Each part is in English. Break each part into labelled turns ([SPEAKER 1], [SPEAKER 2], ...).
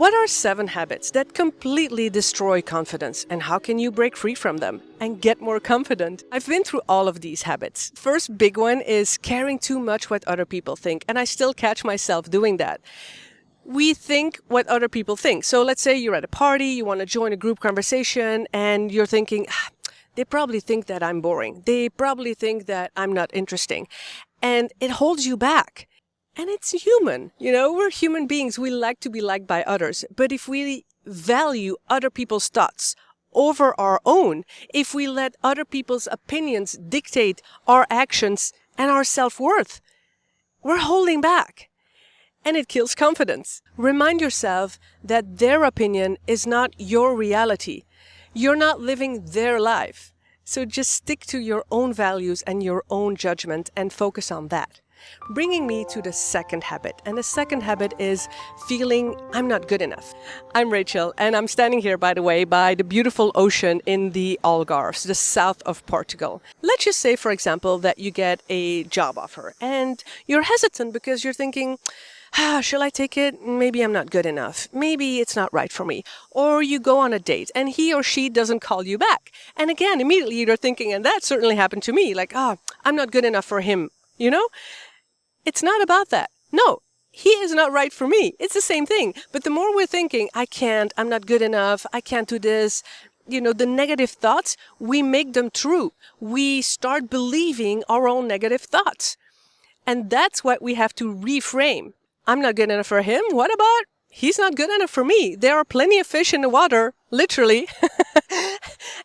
[SPEAKER 1] What are 7 habits that completely destroy confidence, and how can you break free from them and get more confident? I've been through all of these habits. First big one is caring too much what other people think, and I still catch myself doing that. We think what other people think. So let's say you're at a party, you want to join a group conversation, and you're thinking, they probably think that I'm boring. They probably think that I'm not interesting. And it holds you back. And it's human. We're human beings. We like to be liked by others. But if we value other people's thoughts over our own, if we let other people's opinions dictate our actions and our self-worth, we're holding back. And it kills confidence. Remind yourself that their opinion is not your reality. You're not living their life. So just stick to your own values and your own judgment and focus on that. Bringing me to the second habit. And the second habit is feeling I'm not good enough. I'm Rachel, and I'm standing here, by the way, by the beautiful ocean in the Algarves, the south of Portugal. Let's just say, for example, that you get a job offer and you're hesitant because you're thinking, shall I take it? Maybe I'm not good enough. Maybe it's not right for me. Or you go on a date and he or she doesn't call you back. And again, immediately you're thinking, and that certainly happened to me, like, I'm not good enough for him, It's not about that. No, he is not right for me. It's the same thing. But the more we're thinking, I'm not good enough, I can't do this, the negative thoughts, we make them true. We start believing our own negative thoughts. And that's what we have to reframe. I'm not good enough for him. What about he's not good enough for me? There are plenty of fish in the water, literally.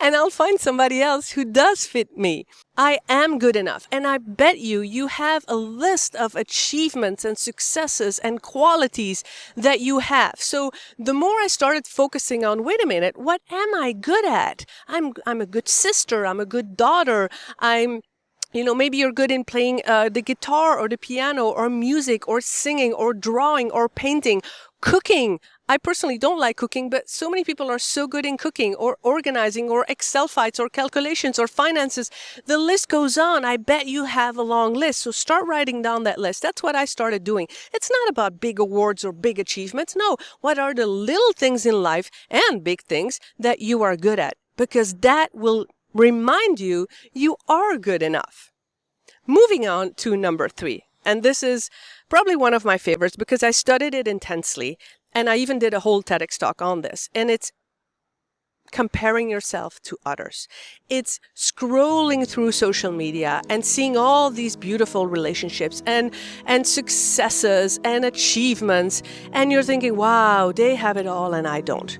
[SPEAKER 1] And I'll find somebody else who does fit me. I am good enough. And I bet you have a list of achievements and successes and qualities that you have. So the more I started focusing on, wait a minute, what am I good at? I'm a good sister. I'm a good daughter. Maybe you're good in playing the guitar or the piano or music or singing or drawing or painting, cooking. I personally don't like cooking, but so many people are so good in cooking or organizing or Excel files or calculations or finances. The list goes on. I bet you have a long list. So start writing down that list. That's what I started doing. It's not about big awards or big achievements. No, what are the little things in life and big things that you are good at? Because that will remind you are good enough. Moving on to number 3. And this is probably one of my favorites because I studied it intensely. And I even did a whole TEDx talk on this. And it's comparing yourself to others. It's scrolling through social media and seeing all these beautiful relationships and successes and achievements. And you're thinking, wow, they have it all and I don't.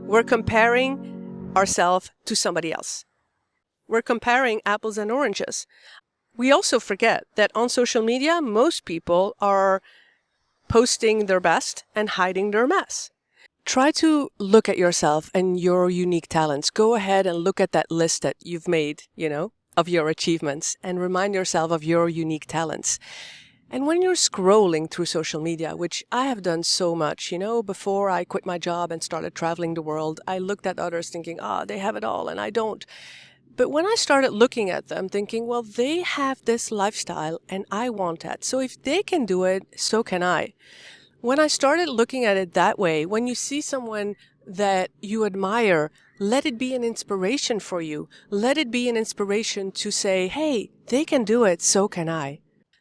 [SPEAKER 1] We're comparing ourselves to somebody else. We're comparing apples and oranges. We also forget that on social media, most people are posting their best and hiding their mess. Try to look at yourself and your unique talents. Go ahead and look at that list that you've made, of your achievements and remind yourself of your unique talents. And when you're scrolling through social media, which I have done so much, before I quit my job and started traveling the world, I looked at others thinking, they have it all and I don't. But when I started looking at them thinking, well, they have this lifestyle and I want that. So if they can do it, so can I. When I started looking at it that way, when you see someone that you admire, let it be an inspiration for you. Let it be an inspiration to say, hey, they can do it, so can I.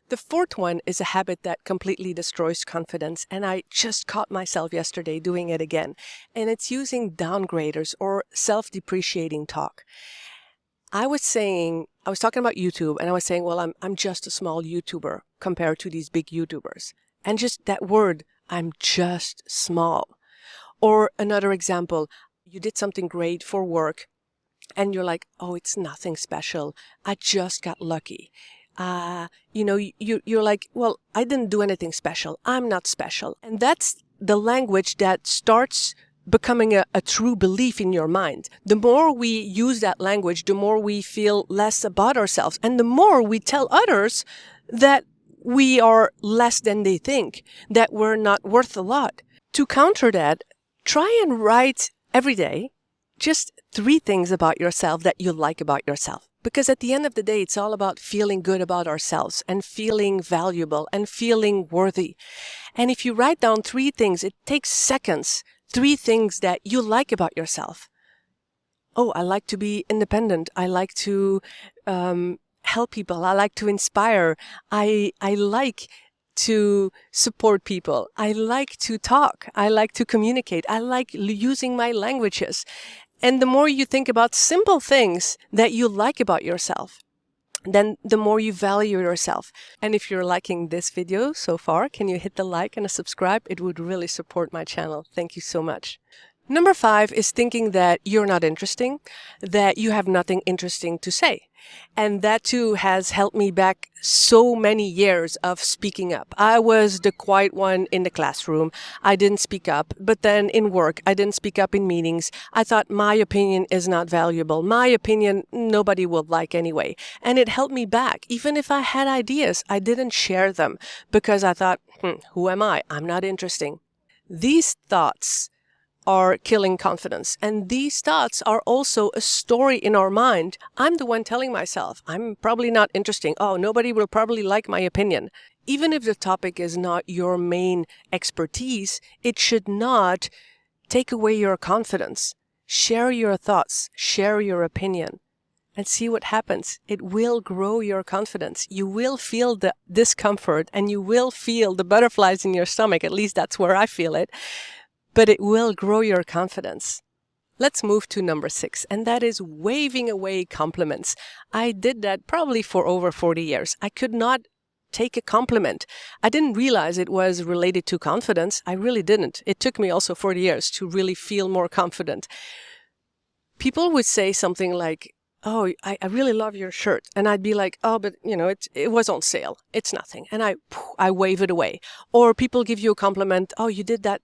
[SPEAKER 1] The fourth one is a habit that completely destroys confidence, and I just caught myself yesterday doing it again. And it's using downgraders or self-depreciating talk. I was talking about YouTube, and I was saying, well, I'm just a small YouTuber compared to these big YouTubers. And just that word, I'm just small. Or another example, you did something great for work, and you're like, it's nothing special. I just got lucky. You're like, well, I didn't do anything special. I'm not special. And that's the language that starts becoming a true belief in your mind. The more we use that language, the more we feel less about ourselves. And the more we tell others that we are less than they think, that we're not worth a lot. To counter that, try and write every day just 3 things about yourself that you like about yourself. Because at the end of the day, it's all about feeling good about ourselves and feeling valuable and feeling worthy. And if you write down 3 things, it takes seconds, 3 things that you like about yourself. Oh, I like to be independent. I like to help people. I like to inspire. I like to support people. I like to talk. I like to communicate. I like using my languages. And the more you think about simple things that you like about yourself, then the more you value yourself. And if you're liking this video so far, can you hit the like and a subscribe? It would really support my channel. Thank you so much. Number 5 is thinking that you're not interesting, that you have nothing interesting to say. And that too has held me back so many years of speaking up. I was the quiet one in the classroom. I didn't speak up. But then in work, I didn't speak up in meetings. I thought my opinion is not valuable. My opinion, nobody will like anyway. And it held me back. Even if I had ideas, I didn't share them because I thought, who am I? I'm not interesting. These thoughts are killing confidence. And these thoughts are also a story in our mind. I'm the one telling myself, I'm probably not interesting. Oh, nobody will probably like my opinion. Even if the topic is not your main expertise, it should not take away your confidence. Share your thoughts, share your opinion, and see what happens. It will grow your confidence. You will feel the discomfort and you will feel the butterflies in your stomach. At least that's where I feel it. But it will grow your confidence. Let's move to number 6, and that is waving away compliments. I did that probably for over 40 years. I could not take a compliment. I didn't realize it was related to confidence. I really didn't. It took me also 40 years to really feel more confident. People would say something like, oh, I really love your shirt. And I'd be like, oh, but it was on sale. It's nothing. And I wave it away. Or people give you a compliment. Oh, you did that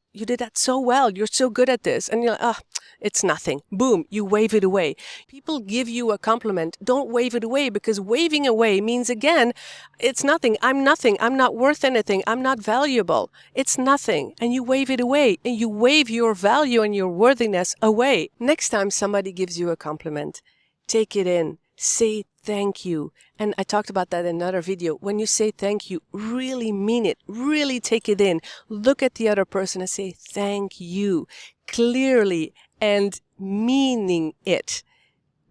[SPEAKER 1] so well. You're so good at this. And you're like, oh, it's nothing. Boom, you wave it away. People give you a compliment. Don't wave it away, because waving away means, again, it's nothing. I'm nothing. I'm not worth anything. I'm not valuable. It's nothing. And you wave it away. And you wave your value and your worthiness away. Next time somebody gives you a compliment, take it in. Say thank you. And I talked about that in another video. When you say thank you, really mean it. Really take it in. Look at the other person and say thank you. Clearly and meaning it.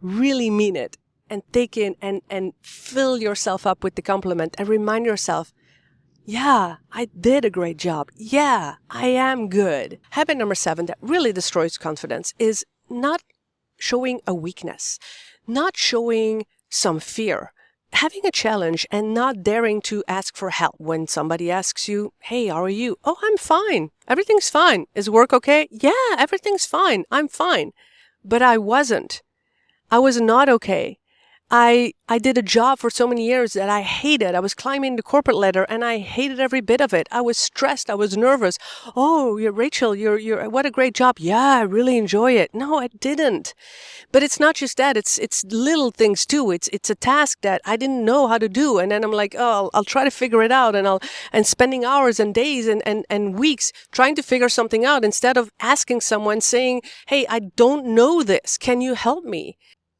[SPEAKER 1] Really mean it. And take in and fill yourself up with the compliment and remind yourself, yeah, I did a great job. Yeah, I am good. Habit number 7 that really destroys confidence is not showing a weakness, not showing some fear, having a challenge and not daring to ask for help when somebody asks you, hey, how are you? Oh, I'm fine. Everything's fine. Is work okay? Yeah, everything's fine. I'm fine. But I wasn't. I was not okay. I did a job for so many years that I hated. I was climbing the corporate ladder and I hated every bit of it. I was stressed. I was nervous. Oh, Rachel, you're what a great job. Yeah, I really enjoy it. No, I didn't. But it's not just that. It's little things too. It's a task that I didn't know how to do. And then I'm like, oh, I'll try to figure it out. And spending hours and days and weeks trying to figure something out instead of asking someone, saying, hey, I don't know this. Can you help me?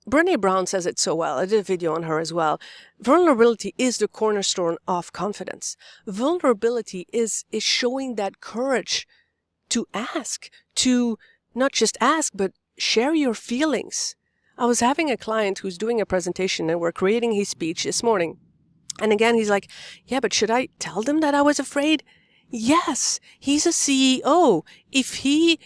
[SPEAKER 1] Brené Brown says it so well. I did a video on her as well. Vulnerability is the cornerstone of confidence. Vulnerability is showing that courage to ask, to not just ask, but share your feelings. I was having a client who's doing a presentation and we're creating his speech this morning. And again, he's like, yeah, but should I tell them that I was afraid? Yes, he's a CEO. If he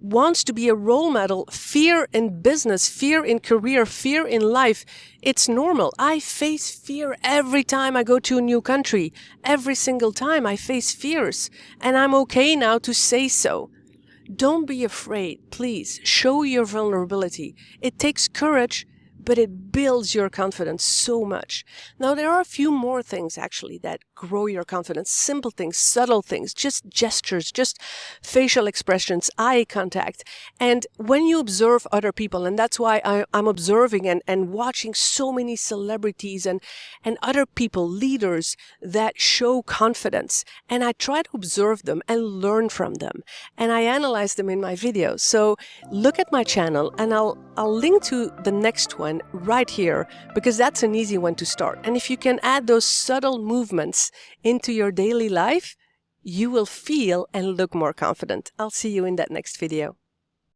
[SPEAKER 1] wants to be a role model, fear in business, fear in career, fear in life, it's normal. I face fear every time I go to a new country. Every single time I face fears. And I'm okay now to say so. Don't be afraid. Please show your vulnerability. It takes courage, but it builds your confidence so much. Now, there are a few more things actually that grow your confidence. Simple things, subtle things, just gestures, just facial expressions, eye contact. And when you observe other people, and that's why I'm observing and watching so many celebrities and other people, leaders that show confidence. And I try to observe them and learn from them. And I analyze them in my videos. So look at my channel and I'll link to the next one one right here, because that's an easy one to start. And if you can add those subtle movements into your daily life, you will feel and look more confident. I'll see you in that next video.